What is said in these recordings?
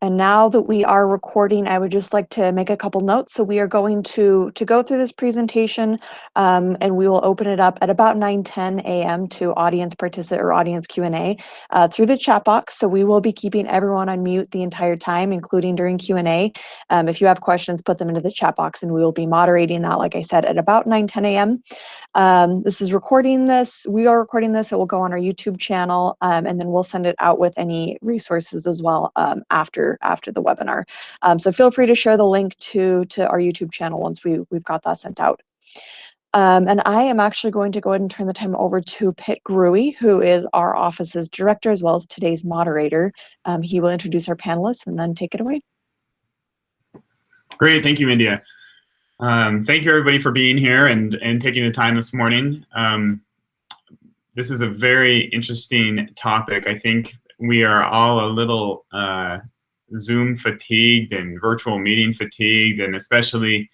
And now that we are recording, I would just like to make a couple notes. So we are going to go through this presentation, and we will open it up at about 9:10 a.m. to audience participant or audience Q&A through the chat box. So we will be keeping everyone on mute the entire time, including during Q&A. If you have questions, put them into the chat box, and we will be moderating that, like I said, at about 9:10 a.m. This is recording this. We are recording this. It will go on our YouTube channel, and then we'll send it out with any resources as well after the webinar. So feel free to share the link to our YouTube channel once we've got that sent out. And I am actually going to go ahead and turn the time over to Pitt Gruey, who is our office's director as well as today's moderator. He will introduce our panelists and then take it away. Great, thank you, India. Thank you everybody for being here and taking the time this morning. This is a very interesting topic. I think we are all a little Zoom fatigued and virtual meeting fatigued, and especially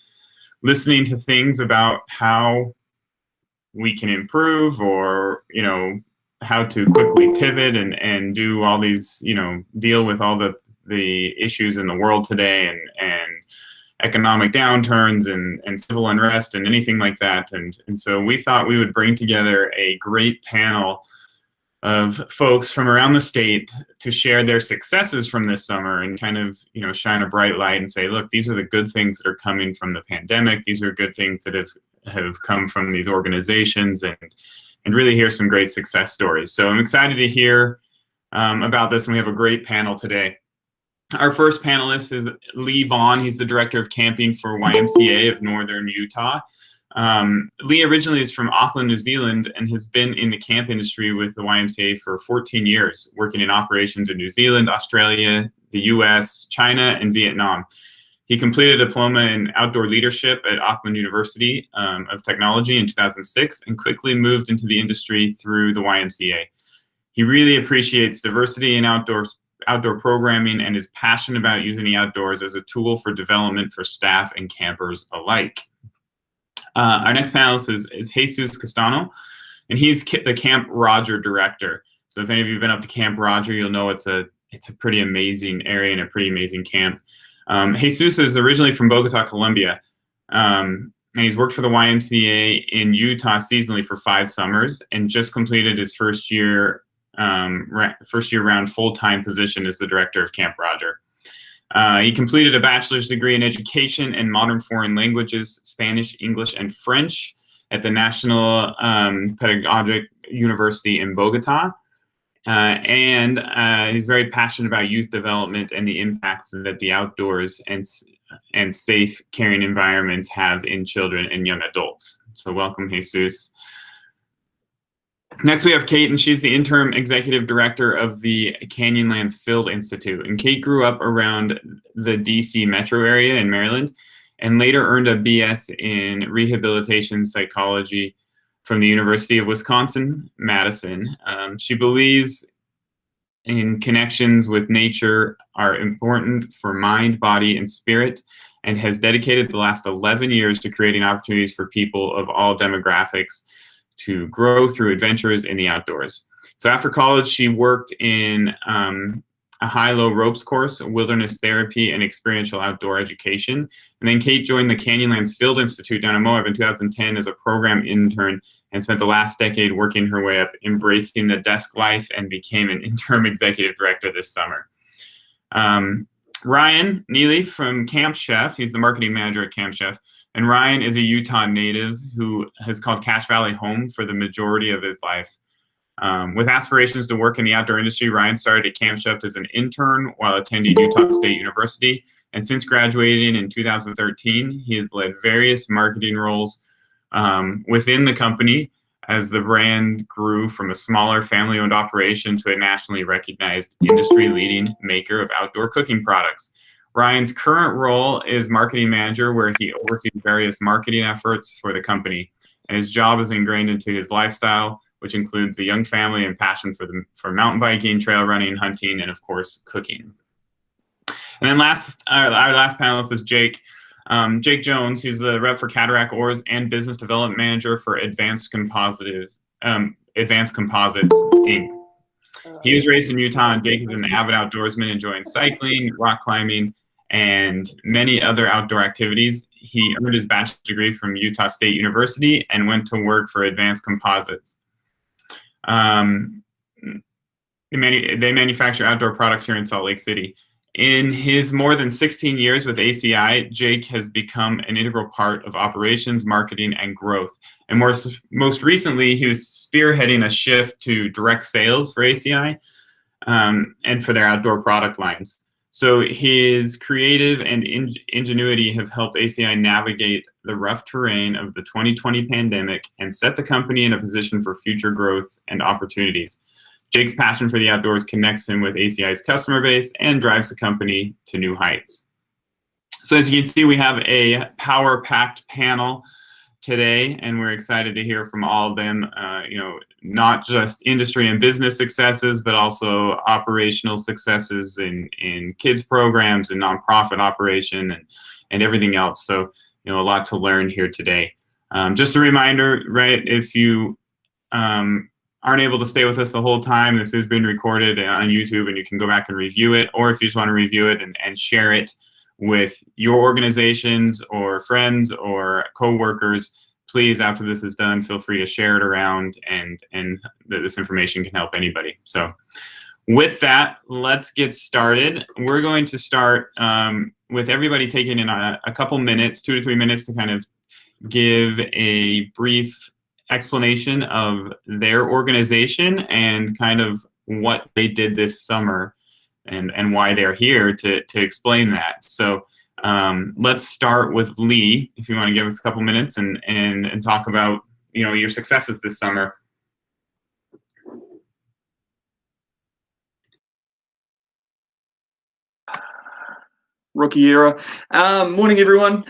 listening to things about how we can improve, or how to quickly pivot and do all these, deal with all the issues in the world today, and economic downturns and civil unrest and anything like that. And so we thought we would bring together a great panel of folks from around the state to share their successes from this summer and kind of, shine a bright light and say, look, these are the good things that are coming from the pandemic. These are good things that have come from these organizations, and really hear some great success stories. So I'm excited to hear about this, and we have a great panel today. Our first panelist is Vaughn. He's the director of camping for YMCA of Northern Utah. Lee originally is from Auckland, New Zealand, and has been in the camp industry with the YMCA for 14 years, working in operations in New Zealand, Australia, the US, China, and Vietnam. He completed a diploma in outdoor leadership at Auckland University of Technology in 2006 and quickly moved into the industry through the YMCA. He really appreciates diversity in outdoor programming and is passionate about using the outdoors as a tool for development for staff and campers alike. Our next panelist is Jesus Castano, and he's the Camp Roger director. So if any of you have been up to Camp Roger, you'll know it's a pretty amazing area and a pretty amazing camp. Jesus is originally from Bogota, Colombia, and he's worked for the YMCA in Utah seasonally for 5 summers and just completed his first year round full-time position as the director of Camp Roger. He completed a bachelor's degree in education and modern foreign languages, Spanish, English, and French at the National Pedagogic University in Bogota. And he's very passionate about youth development and the impact that the outdoors and safe, caring environments have in children and young adults. So welcome, Jesus. Next, we have Kate, and she's the interim executive director of the Canyonlands Field Institute. And Kate grew up around the DC metro area in Maryland, and later earned a BS in rehabilitation psychology from the University of Wisconsin-Madison. She believes in connections with nature are important for mind, body, and spirit, and has dedicated the last 11 years to creating opportunities for people of all demographics to grow through adventures in the outdoors. So after college, she worked in a high-low ropes course, wilderness therapy, and experiential outdoor education. And then Kate joined the Canyonlands Field Institute down in Moab in 2010 as a program intern, and spent the last decade working her way up, embracing the desk life, and became an interim executive director this summer. Ryan Neely from Camp Chef, he's the marketing manager at Camp Chef. And Ryan is a Utah native who has called Cache Valley home for the majority of his life. With aspirations to work in the outdoor industry, Ryan started at Camp Chef as an intern while attending Utah State University. And since graduating in 2013, he has led various marketing roles within the company as the brand grew from a smaller family-owned operation to a nationally recognized industry-leading maker of outdoor cooking products. Ryan's current role is marketing manager, where he oversees various marketing efforts for the company. And his job is ingrained into his lifestyle, which includes a young family and passion for mountain biking, trail running, hunting, and of course, cooking. And then our last panelist is Jake. Jake Jones, he's the rep for Cataract, Oars, and business development manager for Advanced Composites, Inc. He was raised in Utah, and Jake is an avid outdoorsman, enjoying cycling, rock climbing, and many other outdoor activities. He earned his bachelor's degree from Utah State University and went to work for Advanced Composites. They manufacture outdoor products here in Salt Lake City. In his more than 16 years with ACI, Jake has become an integral part of operations, marketing, and growth. And most recently, he was spearheading a shift to direct sales for ACI and for their outdoor product lines. So his creative and ingenuity have helped ACI navigate the rough terrain of the 2020 pandemic and set the company in a position for future growth and opportunities. Jake's passion for the outdoors connects him with ACI's customer base and drives the company to new heights. So as you can see, we have a power-packed panel today, and we're excited to hear from all of them, not just industry and business successes, but also operational successes in kids programs and nonprofit operation and everything else. So, a lot to learn here today. Just a reminder, right, if you aren't able to stay with us the whole time, this has been recorded on YouTube and you can go back and review it, or if you just want to review it and share it with your organizations or friends or co-workers, please, after this is done, feel free to share it around, and this information can help anybody. So with that, let's get started. We're going to start with everybody taking in a couple minutes, 2 to 3 minutes, to kind of give a brief explanation of their organization and kind of what they did this summer and why they're here to explain that. So let's start with Lee, if you want to give us a couple minutes and talk about your successes this summer. Rookie era. Morning, everyone.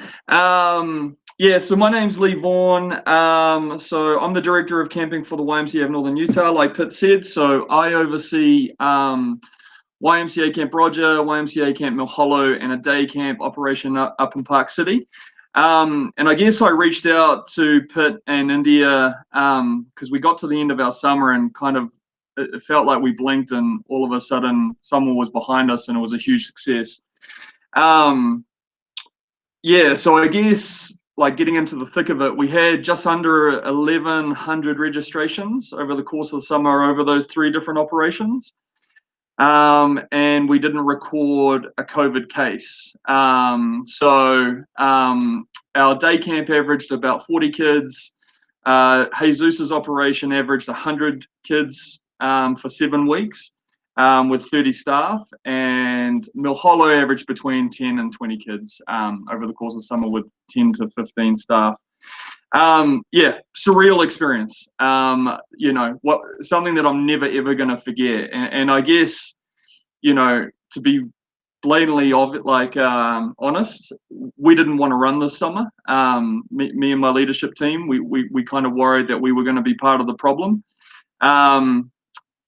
Yeah, so my name's Lee Vaughn. So I'm the director of camping for the YMCA of Northern Utah, like Pitt said. So I oversee YMCA Camp Roger, YMCA Camp Mill Hollow, and a day camp operation up in Park City. And I guess I reached out to Pitt and India because we got to the end of our summer and kind of it felt like we blinked and all of a sudden someone was behind us and it was a huge success. Yeah, so I guess like getting into the thick of it, we had just under 1,100 registrations over the course of the summer over those 3 different operations. And we didn't record a COVID case. So our day camp averaged about 40 kids. Jesus's operation averaged 100 kids for 7 weeks. With 30 staff, and Mill Hollow averaged between 10 and 20 kids over the course of summer with 10 to 15 staff. Yeah, surreal experience. Something that I'm never ever going to forget. And I guess, to be blatantly honest, we didn't want to run this summer. Me and my leadership team, we kind of worried that we were going to be part of the problem.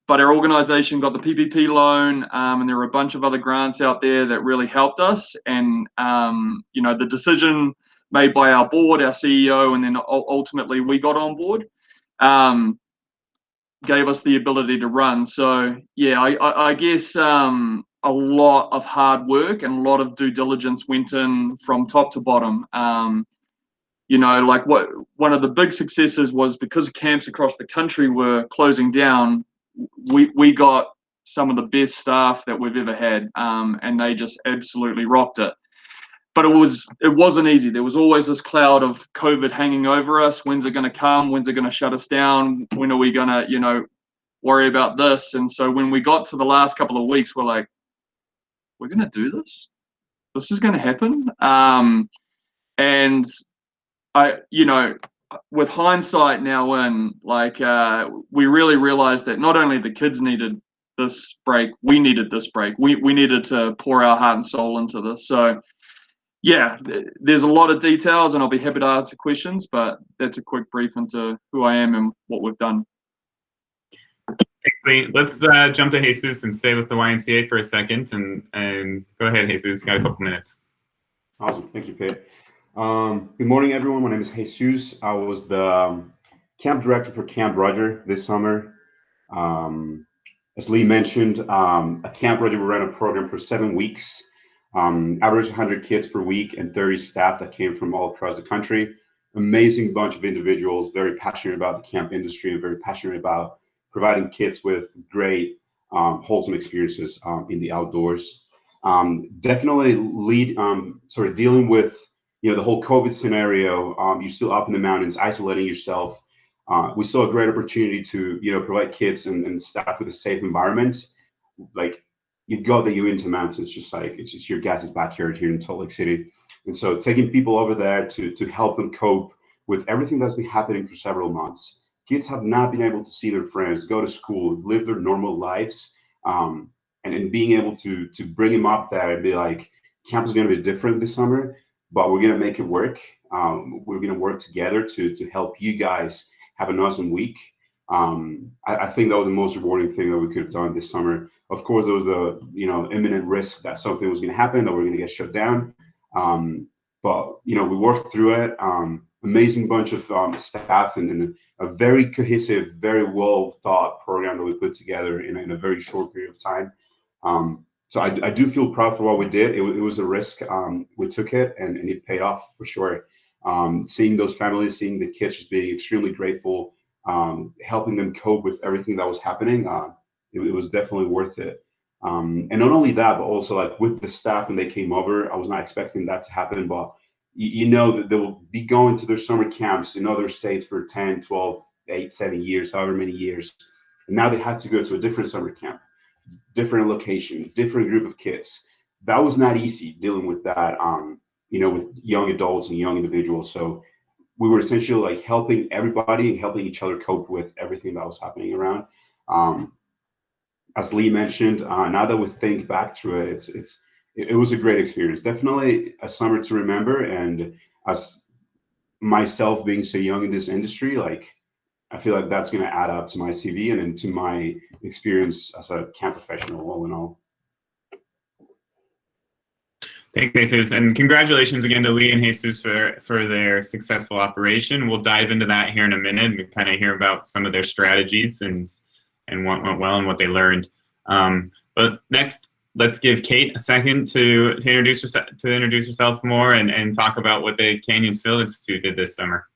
But our organization got the PPP loan, and there were a bunch of other grants out there that really helped us. And, the decision made by our board, our CEO, and then ultimately we got on board, gave us the ability to run. So, yeah, I guess a lot of hard work and a lot of due diligence went in from top to bottom. One of the big successes was because camps across the country were closing down, we got some of the best staff that we've ever had, and they just absolutely rocked it. But it wasn't easy. There was always this cloud of COVID hanging over us. When's it going to come? When's it going to shut us down? When are we going to, worry about this? And so when we got to the last couple of weeks, we're like, we're going to do this? This is going to happen? And with hindsight now we really realized that not only the kids needed this break, we needed this break. We needed to pour our heart and soul into this. So yeah, there's a lot of details and I'll be happy to answer questions, but that's a quick brief into who I am and what we've done. Thanks, Lee. Let's jump to Jesus and stay with the YMCA for a second and go ahead, Jesus. Got a couple minutes. Awesome. Thank you, Pitt. Good morning, everyone. My name is Jesus. I was the camp director for Camp Roger this summer. As Lee mentioned, a camp project, we ran a program for 7 weeks, average 100 kids per week and 30 staff that came from all across the country. Amazing bunch of individuals, very passionate about the camp industry and very passionate about providing kids with great, wholesome experiences in the outdoors. Definitely sort of dealing with, the whole COVID scenario. You're still up in the mountains, isolating yourself. We saw a great opportunity to, provide kids and staff with a safe environment. Like, you go that you into mountains, it's just your guys' backyard here in Salt Lake City. And so taking people over there to help them cope with everything that's been happening for several months. Kids have not been able to see their friends, go to school, live their normal lives. And being able to bring them up there and be like, camp is going to be different this summer, but we're going to make it work. We're going to work together to help you guys have an awesome week. I think that was the most rewarding thing that we could have done this summer. Of course, there was the imminent risk that something was going to happen, that we're going to get shut down. But we worked through it. Amazing bunch of staff and a very cohesive, very well thought program that we put together in a very short period of time. So I do feel proud for what we did. It was a risk. We took it and it paid off for sure. Seeing those families, seeing the kids just being extremely grateful, helping them cope with everything that was happening, it was definitely worth it. And not only that, but also like with the staff when they came over, I was not expecting that to happen, but that they will be going to their summer camps in other states for 10, 12, 8, 7 years, however many years. And now they had to go to a different summer camp, different location, different group of kids. That was not easy dealing with that, with young adults and young individuals. So we were essentially like helping everybody and helping each other cope with everything that was happening around. As Lee mentioned, now that we think back to it, it was a great experience. Definitely a summer to remember. And as myself being so young in this industry, like I feel like that's going to add up to my CV and into my experience as a camp professional, all in all. Thanks, Jesus, and congratulations again to Lee and Jesus for their successful operation. We'll dive into that here in a minute and kind of hear about some of their strategies and what went well and what they learned. But next, let's give Kate a second to introduce herself more and talk about what the Canyons Field Institute did this summer.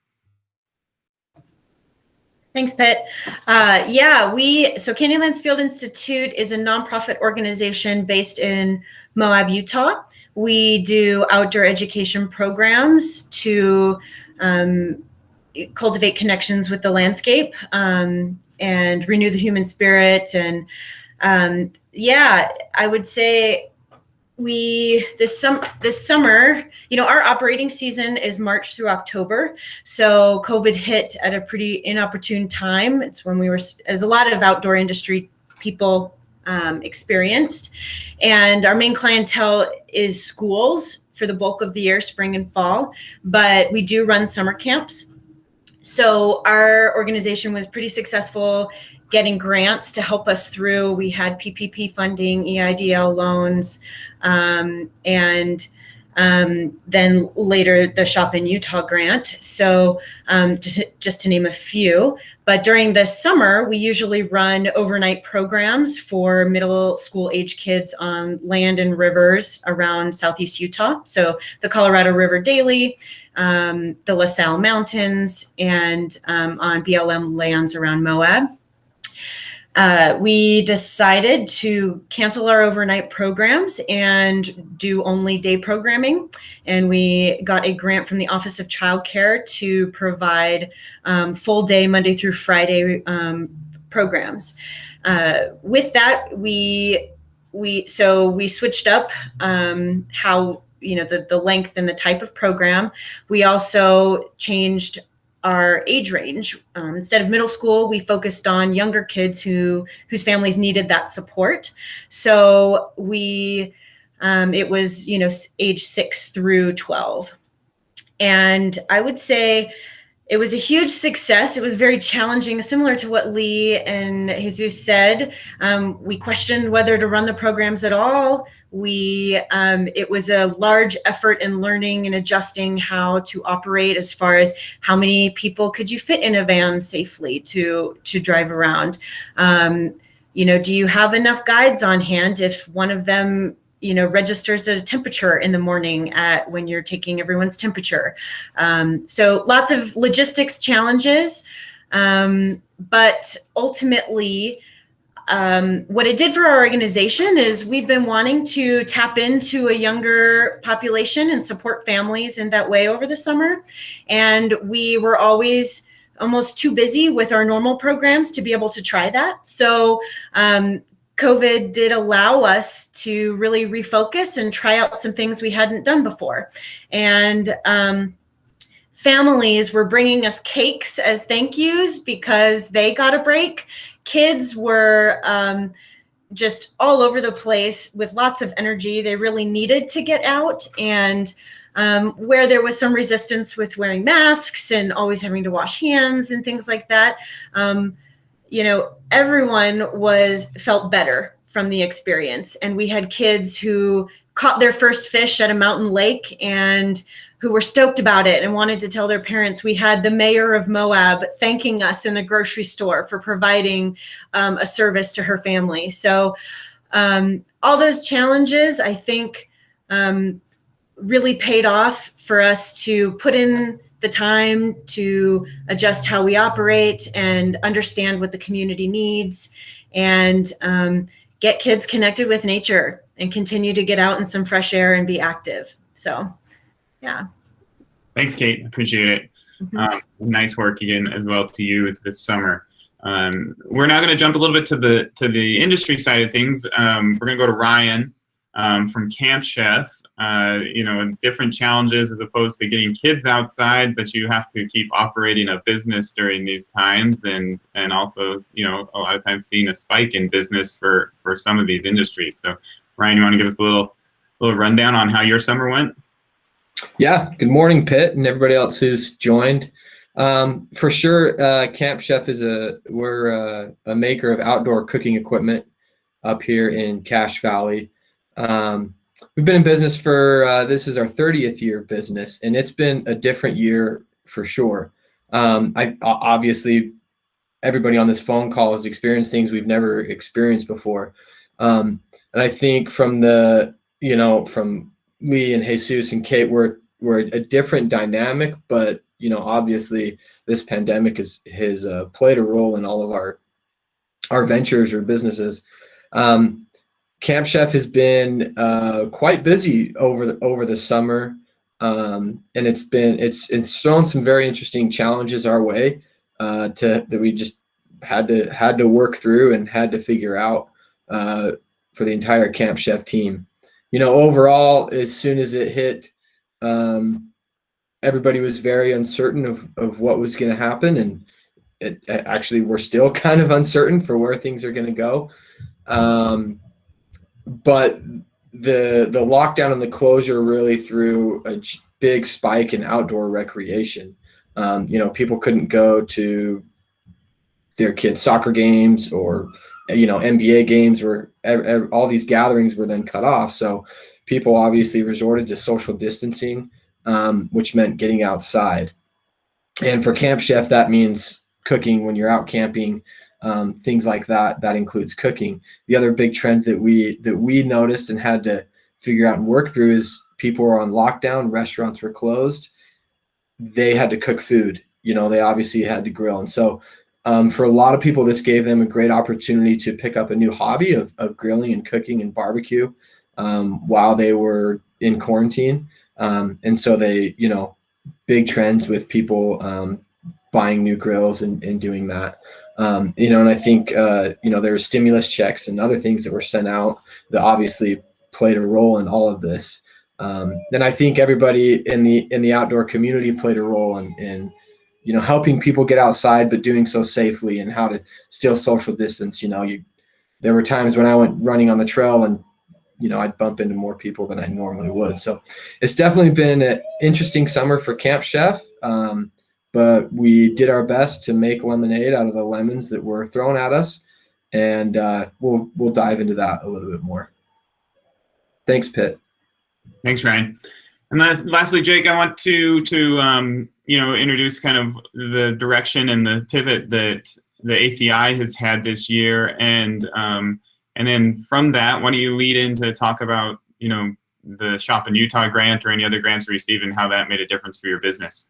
Thanks, Pitt. So Canyonlands Field Institute is a nonprofit organization based in Moab, Utah. We do outdoor education programs to cultivate connections with the landscape and renew the human spirit. And I would say this summer, our operating season is March through October. So COVID hit at a pretty inopportune time. It's when we were, as a lot of outdoor industry people experienced. And our main clientele is schools for the bulk of the year, spring and fall, but we do run summer camps. So our organization was pretty successful getting grants to help us through. We had PPP funding, EIDL loans, and then later the Shop in Utah grant. So just to name a few. But during the summer, we usually run overnight programs for middle school age kids on land and rivers around Southeast Utah. So the Colorado River Daily, the La Salle Mountains, and on BLM lands around Moab. We decided to cancel our overnight programs and do only day programming. And we got a grant from the Office of Child Care to provide full day Monday through Friday programs. With that, we switched up how, the length and the type of program. We also changed our age range. Instead of middle school, we focused on younger kids whose families needed that support. So it was, age 6 through 12. And I would say it was a huge success. It was very challenging, similar to what Lee and Jesus said. We questioned whether to run the programs at all. It was a large effort in learning and adjusting how to operate as far as how many people could you fit in a van safely to drive around. do you have enough guides on hand if one of them, registers a temperature in the morning when you're taking everyone's temperature? So lots of logistics challenges, but ultimately, what it did for our organization is we've been wanting to tap into a younger population and support families in that way over the summer. And we were always almost too busy with our normal programs to be able to try that. So COVID did allow us to really refocus and try out some things we hadn't done before. And families were bringing us cakes as thank yous because they got a break. Kids were just all over the place with lots of energy. They really needed to get out. And where there was some resistance with wearing masks and always having to wash hands and things like that, everyone felt better from the experience. And we had kids who caught their first fish at a mountain lake and who were stoked about it and wanted to tell their parents. We had the mayor of Moab thanking us in the grocery store for providing a service to her family. So all those challenges, I think, really paid off for us to put in the time to adjust how we operate and understand what the community needs, and get kids connected with nature and continue to get out in some fresh air and be active. So, yeah. Thanks, Kate. Appreciate it. Nice work again as well to you this summer. We're now going to jump a little bit to the industry side of things. We're going to go to Ryan from Camp Chef. Different challenges as opposed to getting kids outside, but you have to keep operating a business during these times, and also a lot of times seeing a spike in business for some of these industries. So, Ryan, you want to give us a little rundown on how your summer went? Yeah. Good morning, Pitt, and everybody else who's joined. For sure, Camp Chef we're a maker of outdoor cooking equipment up here in Cache Valley. We've been in business for this is our 30th year of business, and it's been a different year for sure. Obviously, everybody on this phone call has experienced things we've never experienced before, and I think from Lee and Jesus and Kate, we're a different dynamic, but obviously this pandemic has played a role in all of our ventures or businesses. Camp Chef has been quite busy over the summer, and it's thrown some very interesting challenges our way that we just had to work through and had to figure out for the entire Camp Chef team. Overall, as soon as it hit, everybody was very uncertain of what was going to happen, and actually we're still kind of uncertain for where things are going to go. But the lockdown and the closure really threw a big spike in outdoor recreation. People couldn't go to their kids' soccer games or NBA games, where all these gatherings were then cut off. So people obviously resorted to social distancing, which meant getting outside. And for Camp Chef, that means cooking when you're out camping, things like that. That includes cooking. The other big trend that we noticed and had to figure out and work through is people were on lockdown, restaurants were closed. They had to cook food. They obviously had to grill. And so for a lot of people, this gave them a great opportunity to pick up a new hobby of grilling and cooking and barbecue while they were in quarantine. And so they, big trends with people buying new grills and doing that. And I think, there were stimulus checks and other things that were sent out that obviously played a role in all of this. And I think everybody in the outdoor community played a role in helping people get outside, but doing so safely, and how to still social distance. There were times when I went running on the trail and, I'd bump into more people than I normally would. So it's definitely been an interesting summer for Camp Chef. But we did our best to make lemonade out of the lemons that were thrown at us. And we'll dive into that a little bit more. Thanks, Pitt. Thanks, Ryan. And lastly, Jake, I want to introduce kind of the direction and the pivot that the ACI has had this year, and then from that, why don't you lead in to talk about, you know, the Shop in Utah grant or any other grants received and how that made a difference for your business.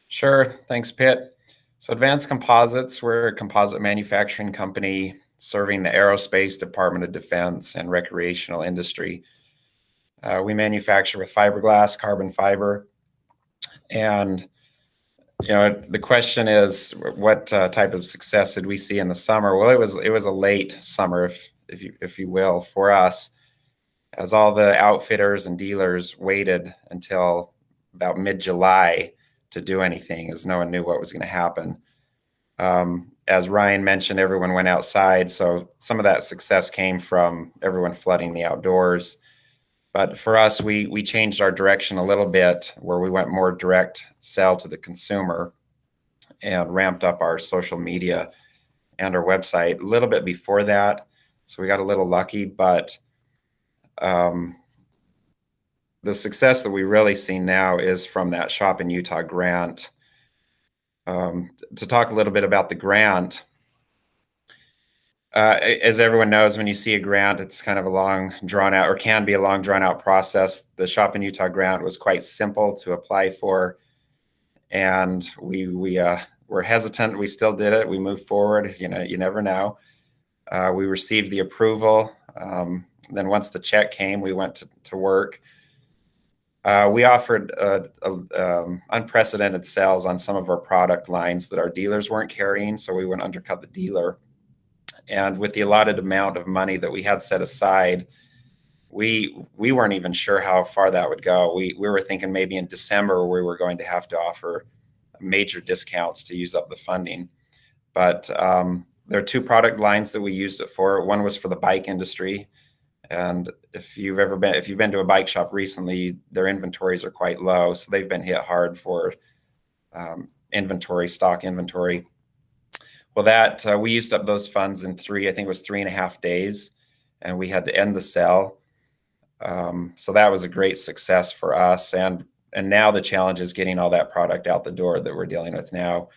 Sure. Thanks, Pitt. So Advanced Composites, we're a composite manufacturing company serving the aerospace, Department of Defense, and recreational industry. We manufacture with fiberglass, carbon fiber. And, you know, the question is, what type of success did we see in the summer? Well, it was a late summer, if you will, for us, as all the outfitters and dealers waited until about mid-July to do anything, as no one knew what was going to happen. As Ryan mentioned, everyone went outside, so some of that success came from everyone flooding the outdoors. But for us, we changed our direction a little bit, where we went more direct sell to the consumer and ramped up our social media and our website a little bit before that. So we got a little lucky, but the success that we really see now is from that Shop in Utah grant. To talk a little bit about the grant, as everyone knows, when you see a grant, it's kind of a long, drawn out, or can be a long, drawn out process. The Shop in Utah grant was quite simple to apply for, and we were hesitant. We still did it. We moved forward. You know, you never know. We received the approval. Then once the check came, we went to work. We offered unprecedented sales on some of our product lines that our dealers weren't carrying, so we went undercut the dealer. And with the allotted amount of money that we had set aside, we weren't even sure how far that would go. We were thinking maybe in December we were going to have to offer major discounts to use up the funding. But there are two product lines that we used it for. One was for the bike industry. And if you've been to a bike shop recently, their inventories are quite low. So they've been hit hard for stock inventory. Well, we used up those funds in 3.5 days, and we had to end the sale. So that was a great success for us. And now the challenge is getting all that product out the door that we're dealing with now.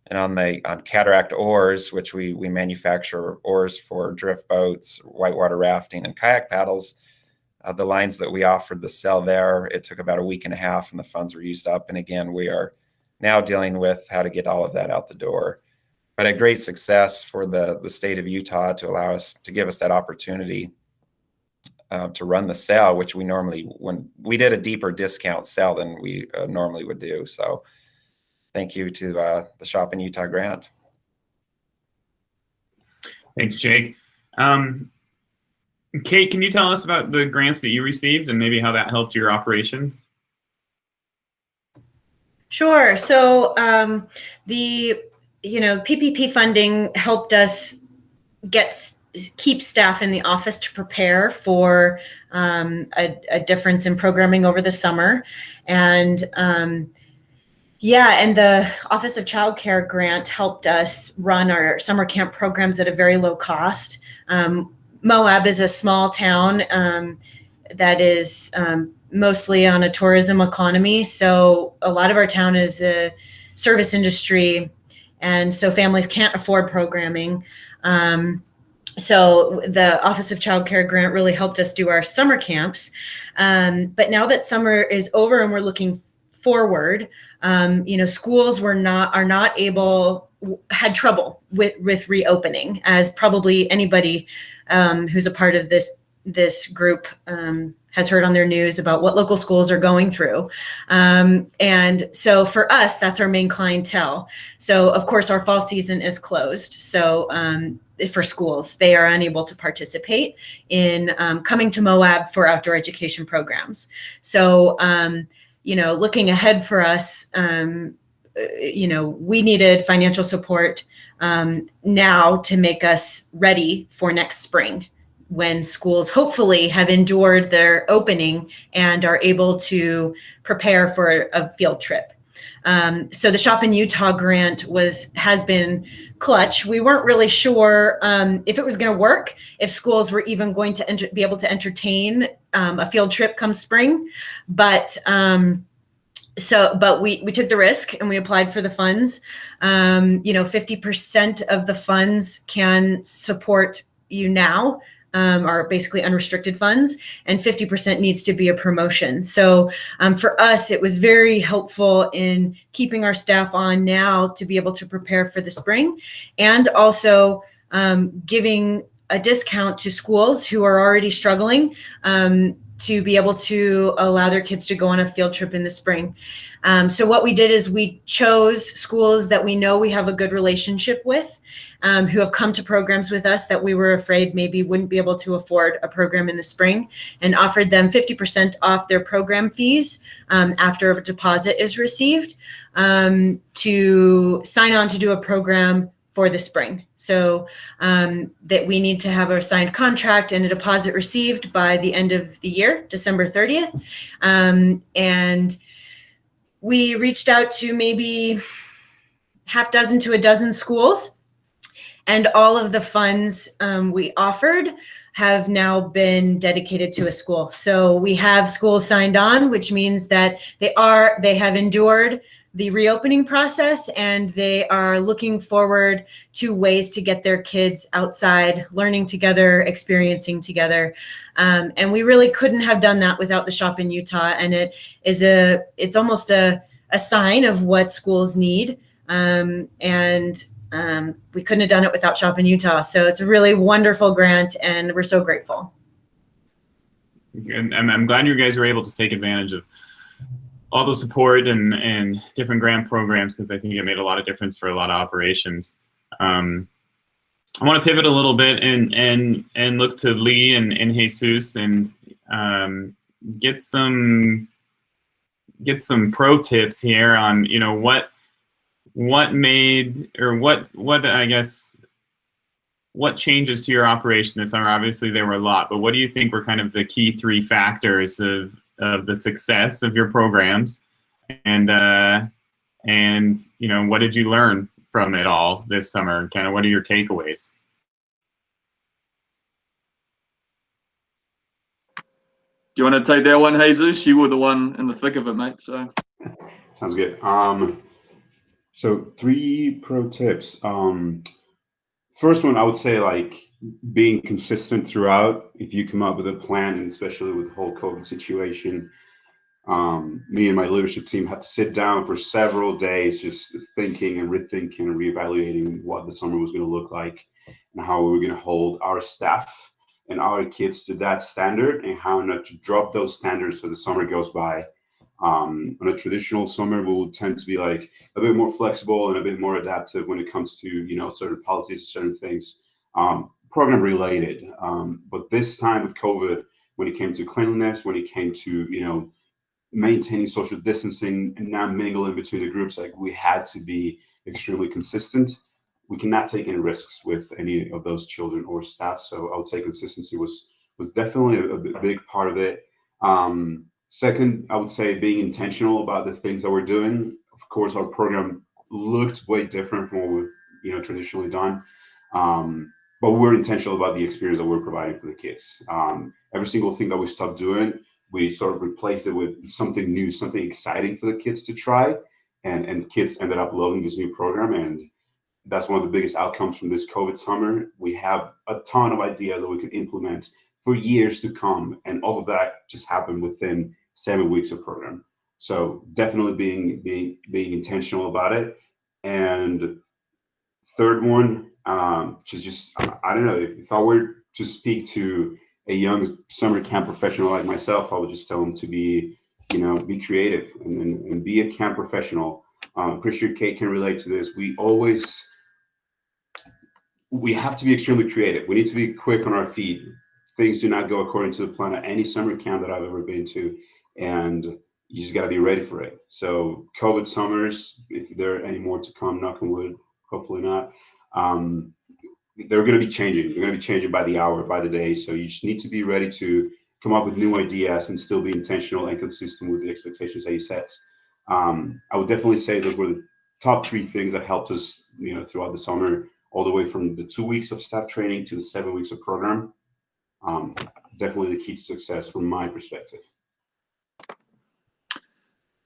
And on Cataract Oars, which we manufacture oars for drift boats, whitewater rafting, and kayak paddles, the lines that we offered to sell there, it took about 1.5 weeks, and the funds were used up. And again, we are now dealing with how to get all of that out the door. But a great success for the state of Utah to give us that opportunity to run the sale, which when we did a deeper discount sale than we normally would do. So thank you to the Shop in Utah grant. Thanks, Jake. Kate, can you tell us about the grants that you received and maybe how that helped your operation? Sure. So the PPP funding helped us keep staff in the office to prepare for a difference in programming over the summer. And and the Office of Child Care grant helped us run our summer camp programs at a very low cost. Moab is a small town that is mostly on a tourism economy. So a lot of our town is a service industry, and so families can't afford programming. So the Office of Child Care grant really helped us do our summer camps. But now that summer is over and we're looking forward, schools had trouble with reopening, as probably anybody who's a part of this group has heard on their news about what local schools are going through. And so for us, that's our main clientele. So of course our fall season is closed. So for schools, they are unable to participate in coming to Moab for outdoor education programs. So, looking ahead for us, we needed financial support now to make us ready for next spring, when schools hopefully have endured their opening and are able to prepare for a field trip. So the Shop in Utah grant has been clutch. We weren't really sure if it was going to work, if schools were even going to be able to entertain a field trip come spring. But But we took the risk and we applied for the funds. 50% of the funds can support you now, are basically unrestricted funds, and 50% needs to be a promotion. So for us, it was very helpful in keeping our staff on now to be able to prepare for the spring, and also giving a discount to schools who are already struggling, to be able to allow their kids to go on a field trip in the spring. So what we did is we chose schools that we know we have a good relationship with, who have come to programs with us that we were afraid maybe wouldn't be able to afford a program in the spring, and offered them 50% off their program fees after a deposit is received, to sign on to do a program for the spring. So that we need to have a signed contract and a deposit received by the end of the year, December 30th. And we reached out to maybe half dozen to a dozen schools, and all of the funds we offered have now been dedicated to a school. So we have schools signed on, which means that they have endured the reopening process, and they are looking forward to ways to get their kids outside, learning together, experiencing together. And we really couldn't have done that without the Shop in Utah. And it's almost a sign of what schools need. We couldn't have done it without Shop in Utah. So it's a really wonderful grant, and we're so grateful. And I'm glad you guys were able to take advantage of all the support and different grant programs, because I think it made a lot of difference for a lot of operations. I want to pivot a little bit and look to Lee and Jesus and get some pro tips here on what made, or what changes to your operation this summer. Obviously there were a lot, but what do you think were kind of the key 3 factors of the success of your programs, and what did you learn from it all this summer? Kind of what are your takeaways? Do you want to take that one, Jesus? You were the one in the thick of it, mate. So sounds good. So 3 pro tips. First one, I would say, like, being consistent throughout. If you come up with a plan, and especially with the whole COVID situation, me and my leadership team had to sit down for several days just thinking and rethinking and reevaluating what the summer was going to look like, and how we were going to hold our staff and our kids to that standard, and how not to drop those standards so the summer goes by. On a traditional summer, we will tend to be like a bit more flexible and a bit more adaptive when it comes to certain policies and certain things, program related. But this time with COVID, when it came to cleanliness, when it came to maintaining social distancing and not mingling between the groups, like, we had to be extremely consistent. We cannot take any risks with any of those children or staff. So I would say consistency was definitely a big part of it. Second, I would say being intentional about the things that we're doing. Of course, our program looked way different from what we've traditionally done, but we're intentional about the experience that we're providing for the kids. Every single thing that we stopped doing, we sort of replaced it with something new, something exciting for the kids to try, and kids ended up loving this new program. And that's one of the biggest outcomes from this COVID summer. We have a ton of ideas that we could implement for years to come, and all of that just happened within 7 weeks of program. So definitely being intentional about it. And third one, just I don't know, if I were to speak to a young summer camp professional like myself, I would just tell them to be creative and be a camp professional. Pretty sure Kate can relate to this. We have to be extremely creative. We need to be quick on our feet. Things do not go according to the plan at any summer camp that I've ever been to, and you just got to be ready for it. So COVID summers, if there are any more to come, knock on wood, hopefully not, they're going to be changing. They're going to be changing by the hour, by the day. So you just need to be ready to come up with new ideas and still be intentional and consistent with the expectations that you set. I would definitely say those were the top 3 things that helped us, throughout the summer, all the way from the 2 weeks of staff training to the 7 weeks of program. Definitely the key to success from my perspective.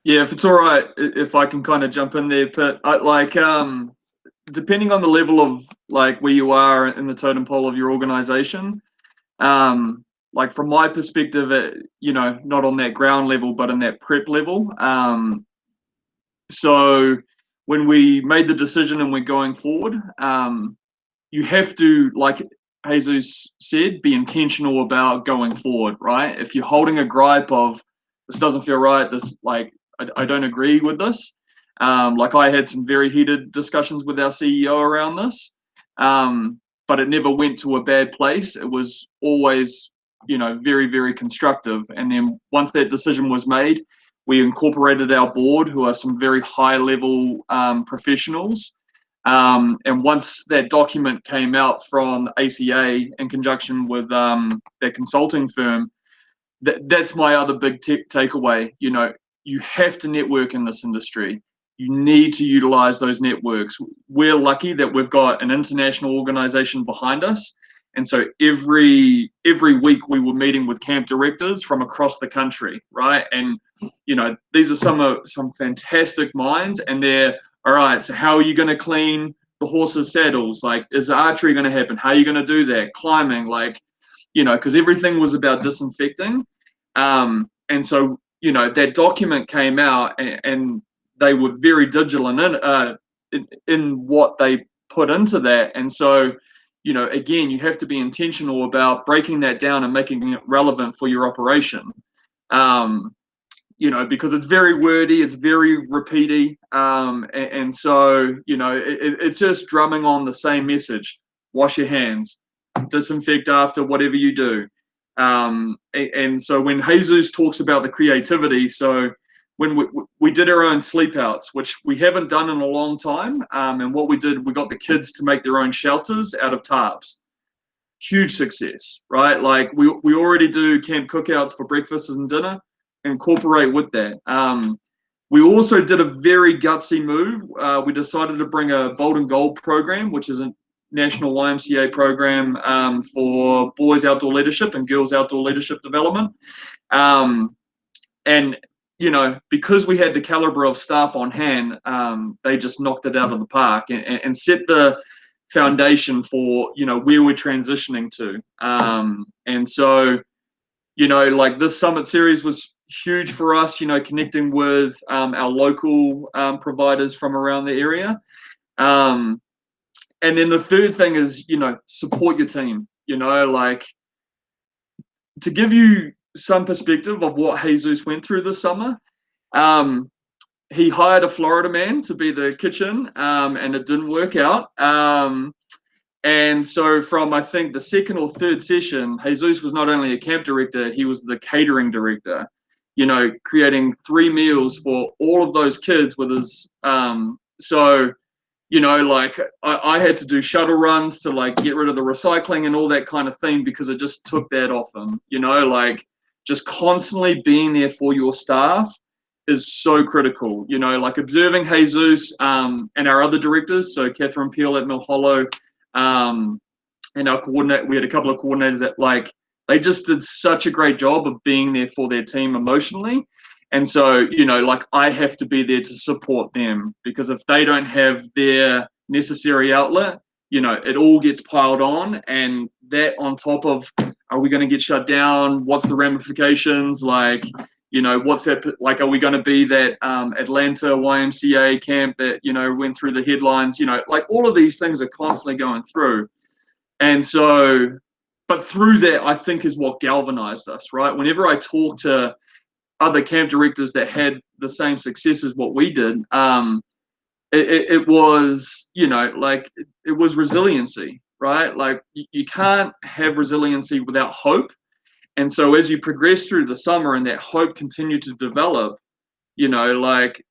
Yeah, if it's all right, if I can kind of jump in there, but depending on the level of like where you are in the totem pole of your organization, like from my perspective, not on that ground level, but in that prep level. So when we made the decision and we're going forward, you have to, like Jesus said, be intentional about going forward, right? If you're holding a gripe of this doesn't feel right, this like I don't agree with this. Like I had some very heated discussions with our CEO around this, but it never went to a bad place. It was always, very, very constructive. And then once that decision was made, we incorporated our board, who are some very high level professionals. And once that document came out from ACA in conjunction with their consulting firm, that's my other big takeaway. You have to network in this industry. You need to utilize those networks. We're lucky that we've got an international organization behind us. And so every week we were meeting with camp directors from across the country, right? And these are some fantastic minds, and they're all right. So how are you going to clean the horses' saddles? Like, is archery going to happen? How are you going to do that? Climbing, like, because everything was about disinfecting. And so, that document came out, and they were very vigilant in what they put into that. And so, again, you have to be intentional about breaking that down and making it relevant for your operation. Because it's very wordy, it's very repeaty. And so, it's just drumming on the same message. Wash your hands, disinfect after whatever you do. And so when Jesus talks about the creativity, so when we did our own sleep outs, which we haven't done in a long time. And what we did, we got the kids to make their own shelters out of tarps. Huge success, right? Like we already do camp cookouts for breakfast and dinner, incorporate with that. We also did a very gutsy move. We decided to bring a Bold and Gold program, which is a national YMCA program for boys outdoor leadership and girls outdoor leadership development. And because we had the caliber of staff on hand, they just knocked it out of the park and set the foundation for where we're transitioning to. And so like this summit series was huge for us, connecting with our local providers from around the area. And then the third thing is, support your team. Like to give you some perspective of what Jesus went through this summer. He hired a Florida man to be the kitchen, and it didn't work out. And so from, I think, the second or third session, Jesus was not only a camp director, he was the catering director, creating 3 meals for all of those kids with his, like I had to do shuttle runs to like get rid of the recycling and all that kind of thing because it just took that off him, like just constantly being there for your staff is so critical, like observing Jesus and our other directors. So Catherine Peel at Mill Hollow, and our we had a couple of coordinators that like, they just did such a great job of being there for their team emotionally. And so, like I have to be there to support them because if they don't have their necessary outlet, it all gets piled on, and that on top of, are we going to get shut down? What's the ramifications? Like, what's that, like, are we going to be that Atlanta YMCA camp that, went through the headlines, like all of these things are constantly going through. And so, but through that, I think is what galvanized us, right? Whenever I talk to other camp directors that had the same success as what we did, it was, like it was resiliency, right? Like you can't have resiliency without hope. And so as you progress through the summer and that hope continued to develop, like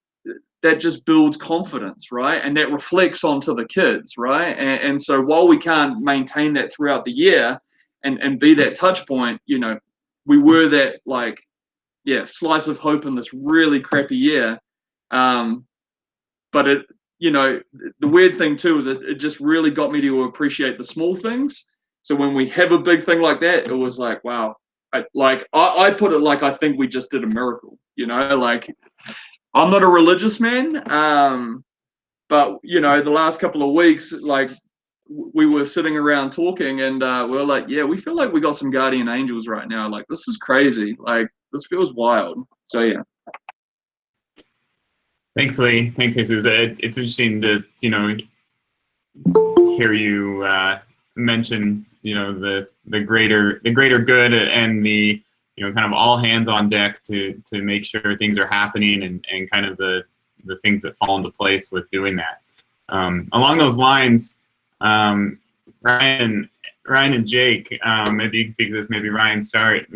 that just builds confidence, right? And that reflects onto the kids, right? And so while we can't maintain that throughout the year and be that touch point, we were that like, slice of hope in this really crappy year. But it, the weird thing too is it just really got me to appreciate the small things. So when we have a big thing like that, it was like, wow. I put it like I think we just did a miracle, like I'm not a religious man, but you know, the last couple of weeks, like we were sitting around talking, and we were like, yeah, we feel like we got some guardian angels right now. Like, this is crazy. Like, this feels wild. So yeah. Thanks, Lee. Thanks, Jesus. It's interesting to hear you mention the greater good and the kind of all hands on deck to make sure things are happening and kind of the things that fall into place with doing that. Along those lines, Ryan and Jake, maybe you can speak to this. Maybe Ryan start.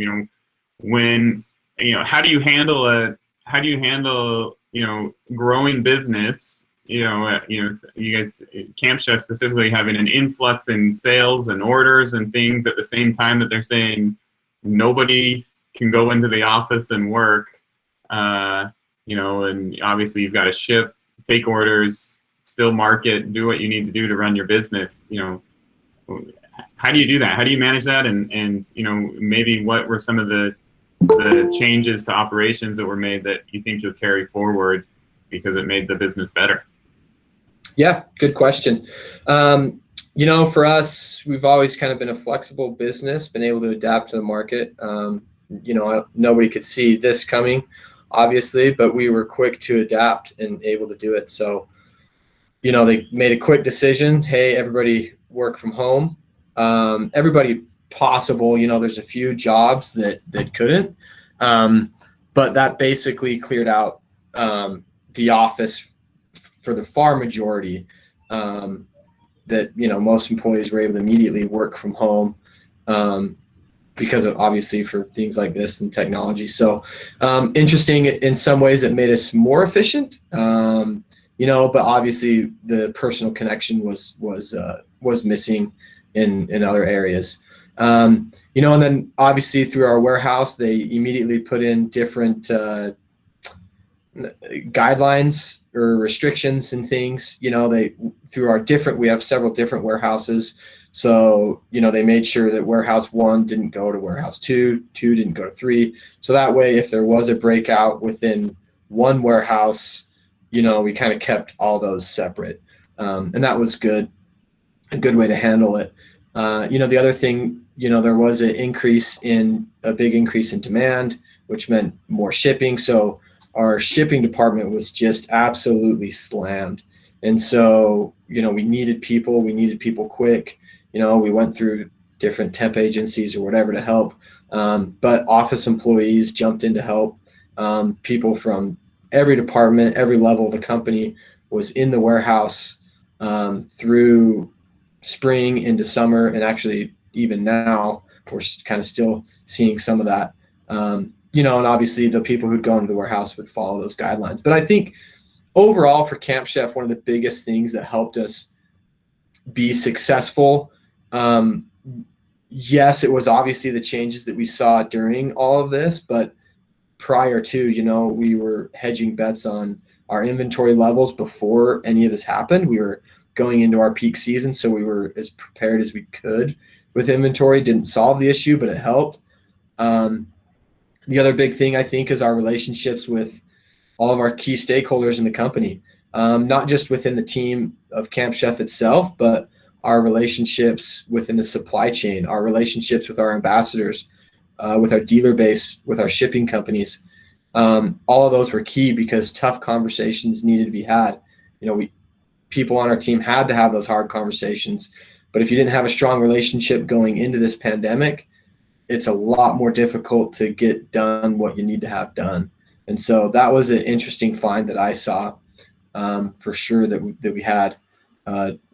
When how do you handle growing business? You guys, Camp Chef specifically, having an influx in sales and orders and things at the same time that they're saying nobody can go into the office and work. And obviously you've got to ship, take orders, still market, do what you need to do to run your business. How do you do that? How do you manage that? And maybe what were some of the changes to operations that were made that you think you'll carry forward because it made the business better? Yeah, good question. For us, we've always kind of been a flexible business, been able to adapt to the market. Nobody could see this coming, obviously, but we were quick to adapt and able to do it. So, they made a quick decision. Hey, everybody work from home. Everybody possible, there's a few jobs that couldn't, but that basically cleared out the office for the far majority, that most employees were able to immediately work from home because of, obviously, for things like this and technology. So interesting. In some ways it made us more efficient, but obviously the personal connection was missing in other areas. And then obviously through our warehouse, they immediately put in different guidelines or restrictions and things. We have several different warehouses. So, they made sure that warehouse 1 didn't go to warehouse 2, 2 didn't go to 3. So that way, if there was a breakout within one warehouse, we kind of kept all those separate. And that was a good way to handle it. The other thing, there was a big increase in demand, which meant more shipping. So our shipping department was just absolutely slammed. And so, we needed people quick. We went through different temp agencies or whatever to help. But office employees jumped in to help. People from every department, every level of the company was in the warehouse through spring into summer, and actually even now we're kind of still seeing some of that. And obviously the people who'd go into the warehouse would follow those guidelines. But I think overall for Camp Chef, one of the biggest things that helped us be successful, yes, it was obviously the changes that we saw during all of this, but prior to, we were hedging bets on our inventory levels before any of this happened. We were going into our peak season, so we were as prepared as we could with inventory. Didn't solve the issue, but it helped. The other big thing, I think, is our relationships with all of our key stakeholders in the company, not just within the team of Camp Chef itself, but our relationships within the supply chain, our relationships with our ambassadors, with our dealer base, with our shipping companies. All of those were key because tough conversations needed to be had. People on our team had to have those hard conversations, but if you didn't have a strong relationship going into this pandemic, it's a lot more difficult to get done what you need to have done. And so that was an interesting find that I saw for sure that we had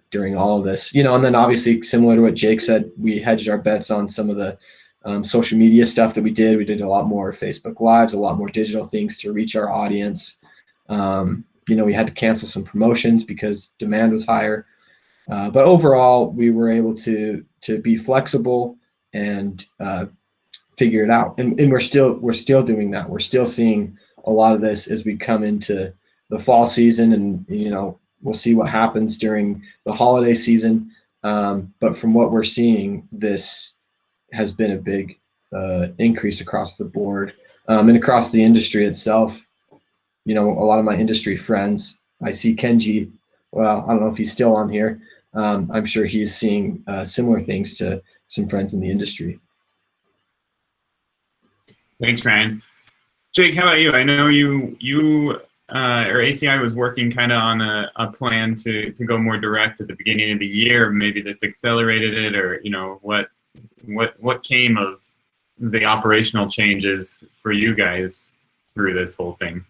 during all of this. And then obviously similar to what Jake said, we hedged our bets on some of the social media stuff that we did. We did a lot more Facebook Lives, a lot more digital things to reach our audience. We had to cancel some promotions because demand was higher. But overall, we were able to be flexible and figure it out. And we're still doing that. We're still seeing a lot of this as we come into the fall season, and we'll see what happens during the holiday season. But from what we're seeing, this has been a big increase across the board and across the industry itself. you know, a lot of my industry friends. I see Kenji. Well, I don't know if he's still on here. I'm sure he's seeing similar things to some friends in the industry. Thanks, Ryan. Jake, how about you? I know you or ACI was working kind of on a plan to go more direct at the beginning of the year. Maybe this accelerated it, or you know what came of the operational changes for you guys through this whole thing?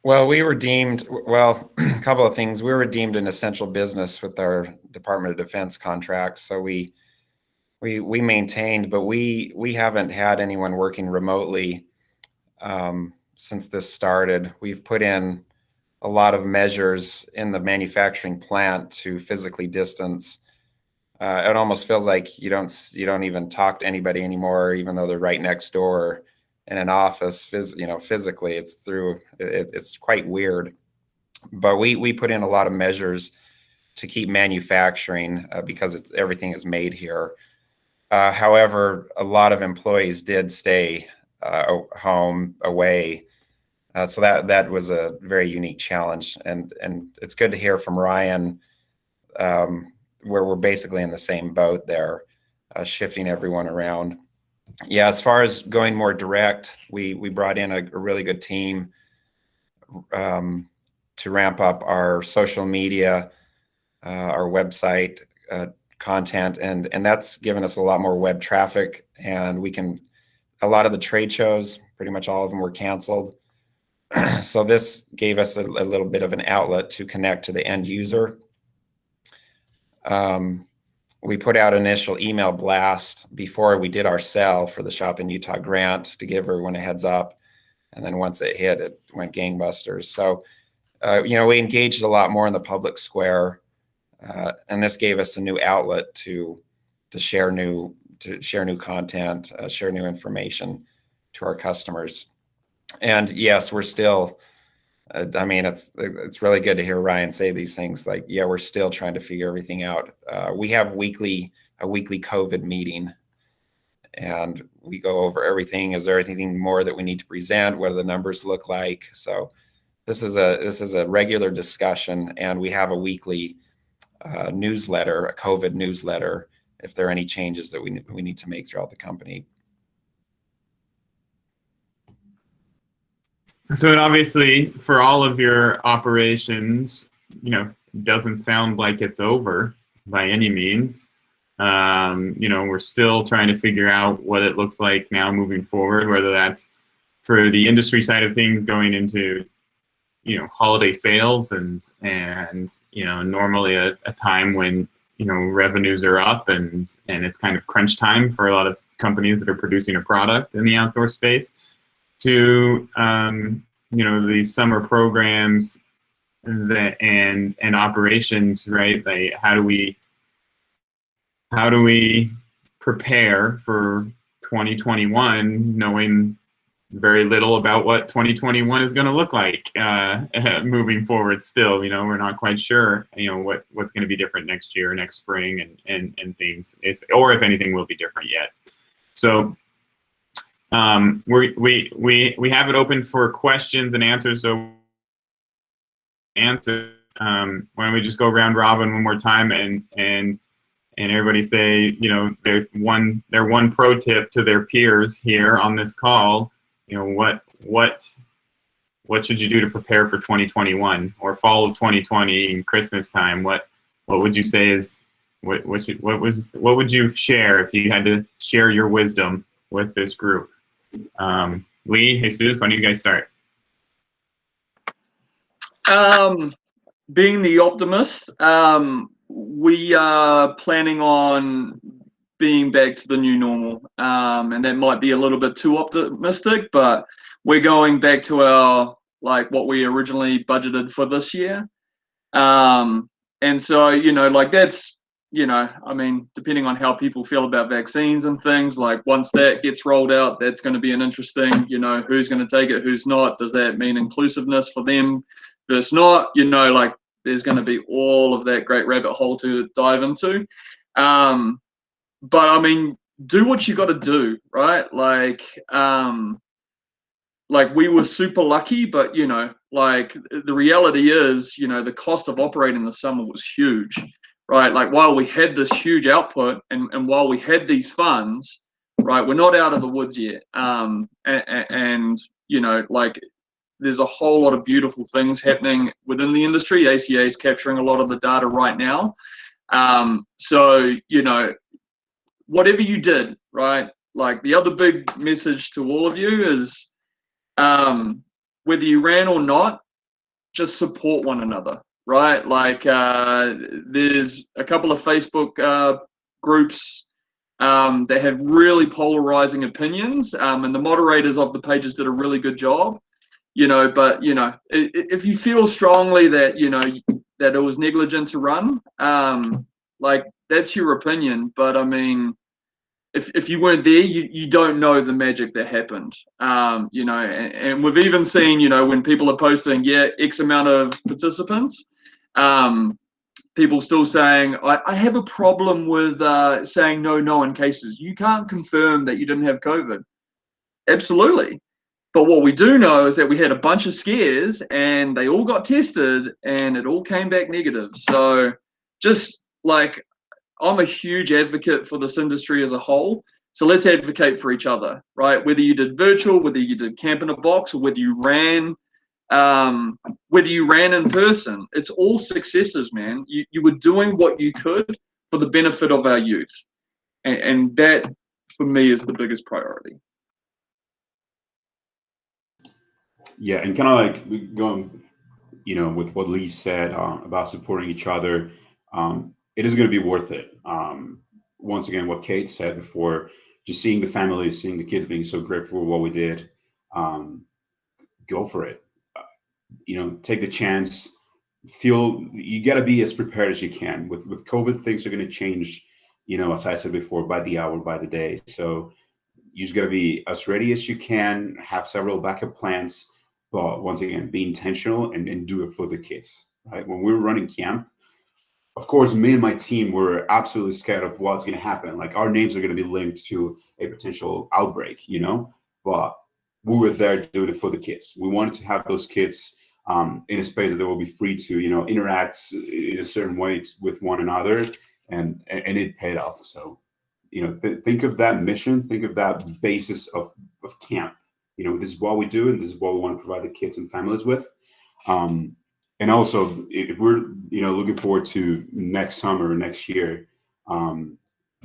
Well, we were deemed, well, a couple of things. We were deemed an essential business with our Department of Defense contracts. So we maintained, but we haven't had anyone working remotely since this started. We've put in a lot of measures in the manufacturing plant to physically distance. It almost feels like you don't even talk to anybody anymore, even though they're right next door in an office. Physically, it's quite weird. But we put in a lot of measures to keep manufacturing because everything is made here. However, a lot of employees did stay home, away. So that was a very unique challenge. And it's good to hear from Ryan, where we're basically in the same boat there, shifting everyone around. Yeah, as far as going more direct, we brought in a really good team to ramp up our social media, our website content, and that's given us a lot more web traffic. And a lot of the trade shows, pretty much all of them were canceled. So this gave us a little bit of an outlet to connect to the end user. We put out an initial email blast before we did our sell for the Shop in Utah grant to give everyone a heads up. And then once it hit, it went gangbusters. So, we engaged a lot more in the public square. And this gave us a new outlet to share new content, share new information to our customers. And yes, we're still, it's really good to hear Ryan say these things like, yeah, we're still trying to figure everything out. We have a weekly COVID meeting, and we go over everything. Is there anything more that we need to present? What do the numbers look like? So this is a regular discussion, and we have a weekly newsletter, a COVID newsletter, if there are any changes that we need to make throughout the company. So it obviously, for all of your operations, doesn't sound like it's over by any means. We're still trying to figure out what it looks like now moving forward, whether that's for the industry side of things going into, holiday sales and normally a time when, revenues are up and it's kind of crunch time for a lot of companies that are producing a product in the outdoor space, to these summer programs and operations, right? Like how do we prepare for 2021, knowing very little about what 2021 is going to look like moving forward? Still, we're not quite sure, what's going to be different next year, next spring, and things, if anything will be different yet. So we have it open for questions and answers. So why don't we just go round robin one more time and everybody say, their one pro tip to their peers here on this call. What should you do to prepare for 2021 or fall of 2020 and Christmas time? What would you say is what would you share if you had to share your wisdom with this group? Lee, Jesus, why don't you guys start? Being the optimist, we are planning on being back to the new normal, and that might be a little bit too optimistic, but we're going back to our what we originally budgeted for this year. And so that's depending on how people feel about vaccines and things, once that gets rolled out, that's going to be an interesting, who's going to take it, who's not. Does that mean inclusiveness for them versus not? There's going to be all of that great rabbit hole to dive into. But do what you got to do, right? like we were super lucky, but you know, like the reality is, you know, the cost of operating the summer was huge, right? Like while we had this huge output and while we had these funds, right, we're not out of the woods yet. And you know, like there's a whole lot of beautiful things happening within the industry. ACA is capturing a lot of the data right now. So, you know, whatever you did, right? Like the other big message to all of you is whether you ran or not, just support one another, right? Like there's a couple of Facebook groups that have really polarizing opinions, and the moderators of the pages did a really good job, you know, but, you know, if you feel strongly that, you know, that it was negligent to run, like that's your opinion, but I mean, if you weren't there, you don't know the magic that happened. You know, and we've even seen, you know, when people are posting, yeah, X amount of participants, people still saying, I have a problem with saying no in cases. You can't confirm that you didn't have COVID. Absolutely. But what we do know is that we had a bunch of scares and they all got tested and it all came back negative. So just like, I'm a huge advocate for this industry as a whole. So let's advocate for each other, right? Whether you did virtual, whether you did camp in a box, or whether you ran in person, it's all successes, man. You were doing what you could for the benefit of our youth. And that, for me, is the biggest priority. Yeah, and kind of like going, you know, with what Lee said about supporting each other, it is going to be worth it. Once again, what Kate said before, just seeing the families, seeing the kids being so grateful for what we did, go for it. You know, take the chance. You got to be as prepared as you can. With COVID, things are going to change, you know, as I said before, by the hour, by the day. So you just got to be as ready as you can, have several backup plans, but once again, be intentional and do it for the kids, right? When we were running camp, of course, me and my team were absolutely scared of what's going to happen. Like our names are going to be linked to a potential outbreak, you know, but we were there doing it for the kids. We wanted to have those kids in a space that they will be free to, you know, interact in a certain way with one another, and it paid off. So, you know, think of that mission, think of that basis of camp. You know, this is what we do, and this is what we want to provide the kids and families with. And also, if we're, you know, looking forward to next summer, next year,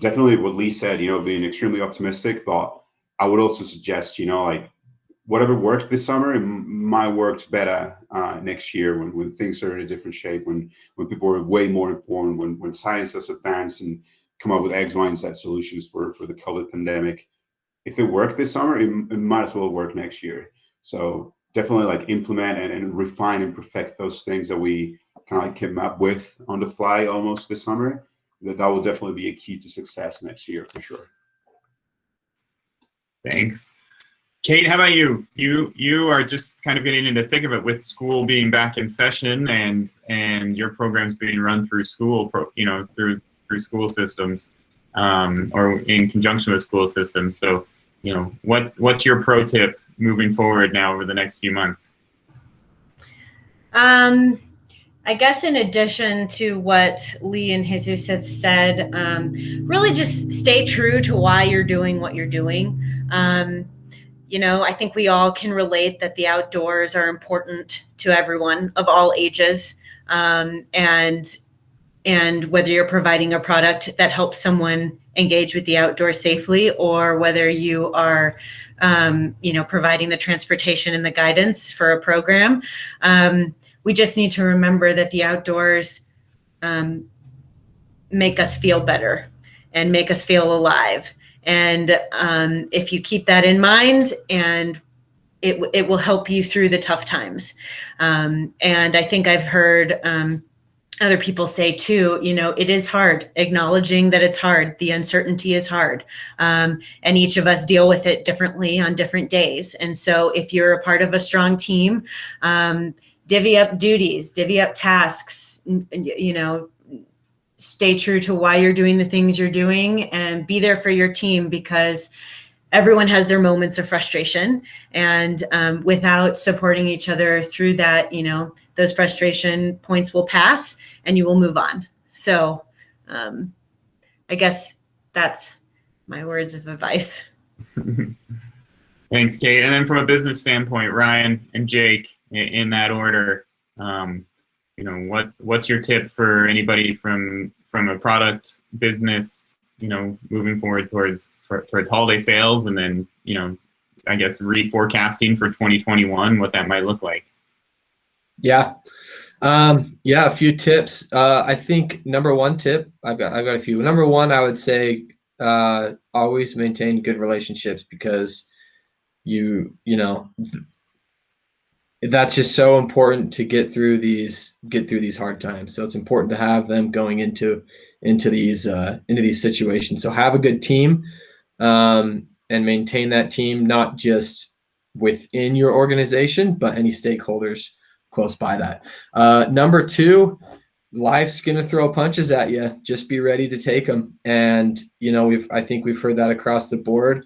definitely what Lee said, you know, being extremely optimistic, but I would also suggest, you know, like whatever worked this summer, it might work better next year when things are in a different shape, when people are way more informed, when science has advanced and come up with X, Y, and Z solutions for the COVID pandemic. If it worked this summer, it might as well work next year. So definitely like implement and refine and perfect those things that we kind of like came up with on the fly almost this summer. That will definitely be a key to success next year for sure. Thanks. Kate, how about you? You are just kind of getting into the thick of it with school being back in session and your programs being run through school, through school systems, or in conjunction with school systems. So, you know, what's your pro tip moving forward now over the next few months? I guess in addition to what Lee and Jesus have said, really just stay true to why you're doing what you're doing. You know, I think we all can relate that the outdoors are important to everyone of all ages. And whether you're providing a product that helps someone engage with the outdoors safely, or whether you are, providing the transportation and the guidance for a program, we just need to remember that the outdoors make us feel better and make us feel alive. And if you keep that in mind, and it will help you through the tough times. And I think I've heard other people say too, you know, it is hard, acknowledging that it's hard. The uncertainty is hard. And each of us deal with it differently on different days. And so if you're a part of a strong team, divvy up duties, divvy up tasks, you know, stay true to why you're doing the things you're doing, and be there for your team, because everyone has their moments of frustration, and without supporting each other through that, those frustration points will pass and you will move on. So I guess that's my words of advice. Thanks, Kate. And then from a business standpoint, Ryan and Jake, in that order, what's your tip for anybody from a product business, moving forward towards holiday sales, and then, I guess reforecasting for 2021, what that might look like? Yeah. A few tips. I think number one tip, I've got a few. Number one, I would say, always maintain good relationships, because that's just so important to get through these hard times. So it's important to have them going into these situations. So have a good team, and maintain that team, not just within your organization, but any stakeholders close by that. Number two, life's gonna throw punches at you. Just be ready to take them. And I think we've heard that across the board.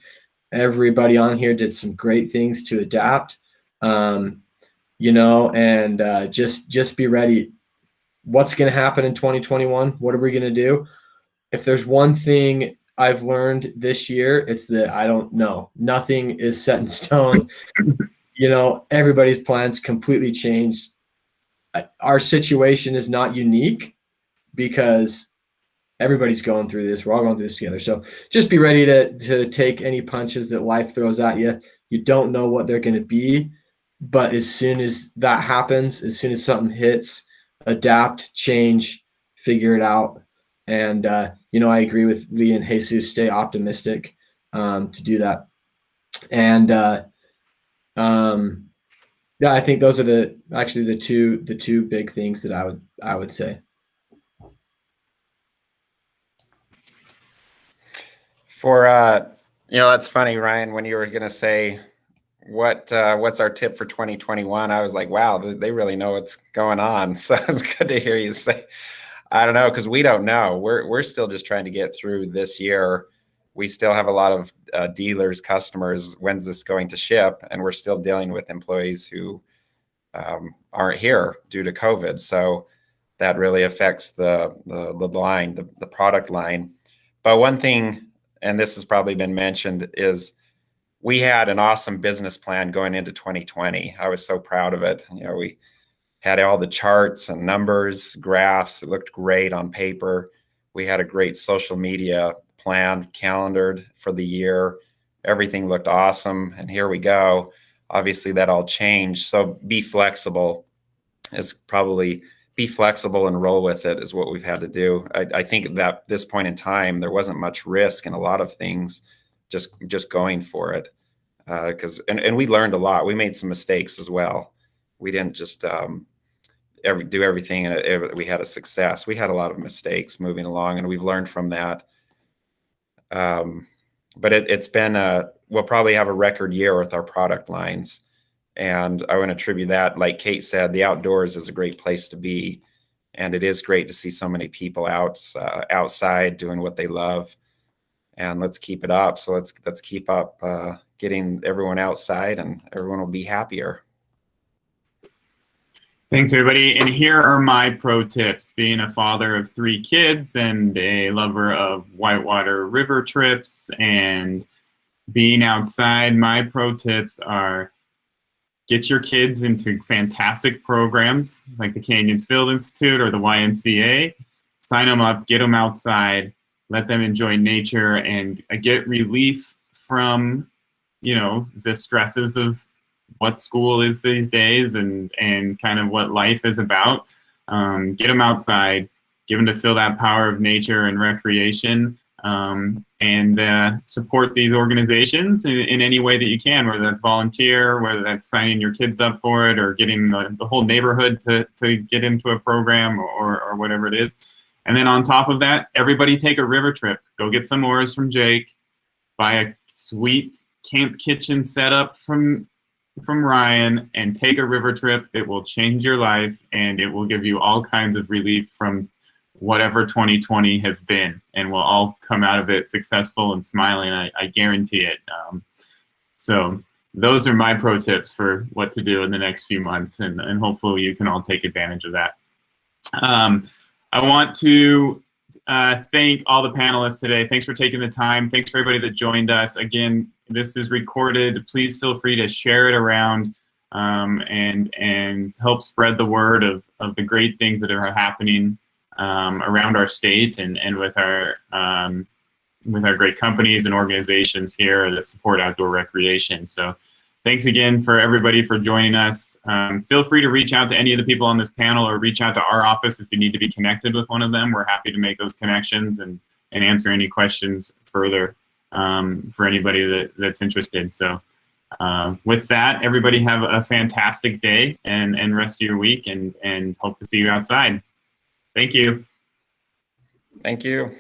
Everybody on here did some great things to adapt. And just be ready. What's going to happen in 2021? What are we going to do? If there's one thing I've learned this year, it's that I don't know. Nothing is set in stone. Everybody's plans completely changed. Our situation is not unique, because everybody's going through this. We're all going through this together. So just be ready to take any punches that life throws at you. You don't know what they're going to be, but as soon as that happens, as soon as something hits, adapt, change, figure it out. And, I agree with Lee and Jesus, stay optimistic to do that. And, I think those are the two big things that I would say. For that's funny, Ryan, when you were going to say what's our tip for 2021, I was like, wow, they really know what's going on. So it's good to hear you say, I don't know, because we don't know. We're still just trying to get through this year. We still have a lot of dealers, customers, when's this going to ship? And we're still dealing with employees who aren't here due to COVID. So that really affects the line, the product line. But one thing, and this has probably been mentioned, is we had an awesome business plan going into 2020. I was so proud of it. We had all the charts and numbers, graphs. It looked great on paper. We had a great social media plan, calendared for the year. Everything looked awesome. And here we go. Obviously, that all changed. So be flexible and roll with it is what we've had to do. I think that at this point in time, there wasn't much risk in a lot of things, just going for it. And we learned a lot. We made some mistakes as well. We didn't just do everything and we had a success. We had a lot of mistakes moving along, and we've learned from that. But it's been we'll probably have a record year with our product lines. And I want to attribute that, like Kate said, the outdoors is a great place to be. And it is great to see so many people outside doing what they love. And let's keep it up. So let's keep up getting everyone outside, and everyone will be happier. Thanks, everybody. And here are my pro tips. Being a father of 3 kids and a lover of whitewater river trips and being outside, my pro tips are: get your kids into fantastic programs like the Canyons Field Institute or the YMCA. Sign them up, get them outside, let them enjoy nature, and get relief from, the stresses of what school is these days and kind of what life is about. Get them outside, give them to feel that power of nature and recreation, and support these organizations in any way that you can, whether that's volunteer, whether that's signing your kids up for it, or getting the whole neighborhood to get into a program, or whatever it is. And then on top of that, everybody take a river trip. Go get some oars from Jake, buy a sweet camp kitchen setup from Ryan, and take a river trip. It will change your life, and it will give you all kinds of relief from whatever 2020 has been, and we'll all come out of it successful and smiling. I guarantee it. So those are my pro tips for what to do in the next few months, and hopefully you can all take advantage of that. I want to thank all the panelists today. Thanks for taking the time. Thanks for everybody that joined us. Again, this is recorded. Please feel free to share it around and help spread the word of the great things that are happening around our state and with our great companies and organizations here that support outdoor recreation. So thanks again for everybody for joining us. Feel free to reach out to any of the people on this panel or reach out to our office if you need to be connected with one of them. We're happy to make those connections and answer any questions further for anybody that's interested. So with that, everybody have a fantastic day and rest of your week, and hope to see you outside. Thank you. Thank you.